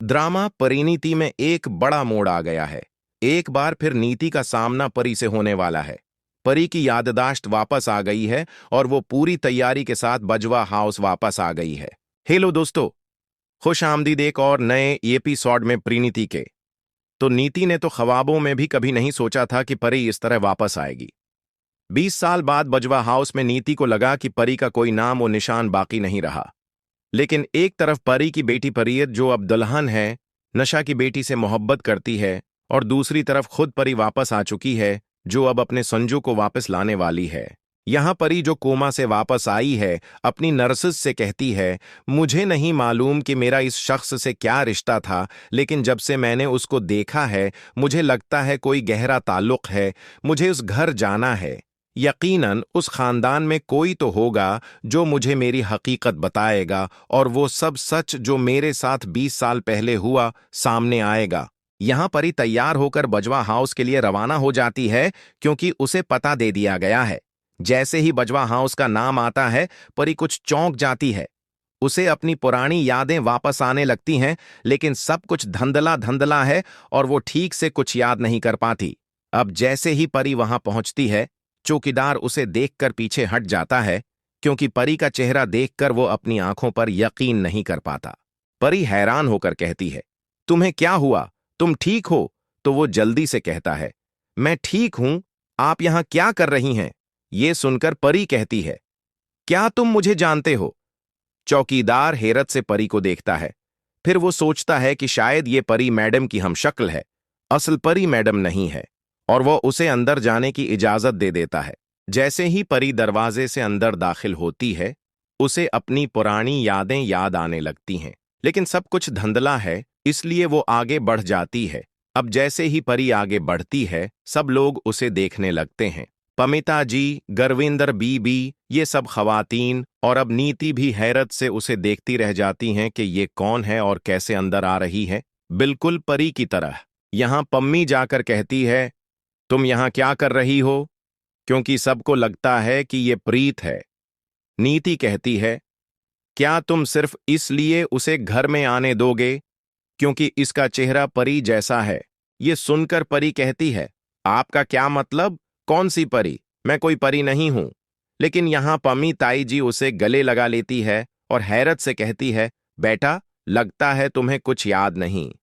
Drama Parineeti में एक बड़ा मोड़ आ गया है। एक बार फिर नीति का सामना परी से होने वाला है। परी की याददाश्त वापस आ गई है और वो पूरी तैयारी के साथ बजवा हाउस वापस आ गई है। हेलो दोस्तों, खुश आमदीद एक और नए एपिसोड में परिणीति के। तो नीति ने तो ख्वाबों में भी कभी नहीं सोचा था कि परी इस तरह वापस आएगी। 20 साल बाद बजवा हाउस में नीति को लगा कि परी का कोई नाम और निशान बाकी नहीं रहा। लेकिन एक तरफ परी की बेटी परीयत, जो अब दुल्हन है, नशा की बेटी से मोहब्बत करती है, और दूसरी तरफ खुद परी वापस आ चुकी है, जो अब अपने संजू को वापस लाने वाली है। यहां परी, जो कोमा से वापस आई है, अपनी नर्सिस से कहती है, मुझे नहीं मालूम कि मेरा इस शख्स से क्या रिश्ता था, लेकिन जब से मैंने उसको देखा है मुझे लगता है कोई गहरा ताल्लुक है। मुझे उस घर जाना है। यकीनन उस खानदान में कोई तो होगा जो मुझे मेरी हकीकत बताएगा, और वो सब सच जो मेरे साथ 20 साल पहले हुआ सामने आएगा। यहां परी तैयार होकर बजवा हाउस के लिए रवाना हो जाती है, क्योंकि उसे पता दे दिया गया है। जैसे ही बजवा हाउस का नाम आता है, परी कुछ चौंक जाती है। उसे अपनी पुरानी यादें वापस आने लगती हैं, लेकिन सब कुछ धंधला धंधला है और वो ठीक से कुछ याद नहीं कर पाती। अब जैसे ही परी वहां पहुंचती है, चौकीदार उसे देखकर पीछे हट जाता है, क्योंकि परी का चेहरा देखकर वो अपनी आंखों पर यकीन नहीं कर पाता। परी हैरान होकर कहती है, तुम्हें क्या हुआ? तुम ठीक हो? तो वो जल्दी से कहता है, मैं ठीक हूं। आप यहां क्या कर रही हैं? ये सुनकर परी कहती है, क्या तुम मुझे जानते हो? चौकीदार हैरत से परी को देखता है। फिर वो सोचता है कि शायद ये परी मैडम की हमशक्ल है। असल परी मैडम नहीं है, और वो उसे अंदर जाने की इजाजत दे देता है। जैसे ही परी दरवाजे से अंदर दाखिल होती है, उसे अपनी पुरानी यादें याद आने लगती हैं। लेकिन सब कुछ धंधला है, इसलिए वो आगे बढ़ जाती है। अब जैसे ही परी आगे बढ़ती है, सब लोग उसे देखने लगते हैं। पमिता जी, गरविंदर बीबी, ये सब खवातीन, और अब नीति भी हैरत से उसे देखती रह जाती हैं कि ये कौन है और कैसे अंदर आ रही है, बिल्कुल परी की तरह। यहां पम्मी जाकर कहती है, तुम यहां क्या कर रही हो? क्योंकि सबको लगता है कि ये प्रीत है। नीति कहती है, क्या तुम सिर्फ इसलिए उसे घर में आने दोगे क्योंकि इसका चेहरा परी जैसा है? ये सुनकर परी कहती है, आपका क्या मतलब? कौन सी परी? मैं कोई परी नहीं हूं। लेकिन यहां पम्मी ताई जी उसे गले लगा लेती है और हैरत से कहती है, बेटा, लगता है तुम्हें कुछ याद नहीं।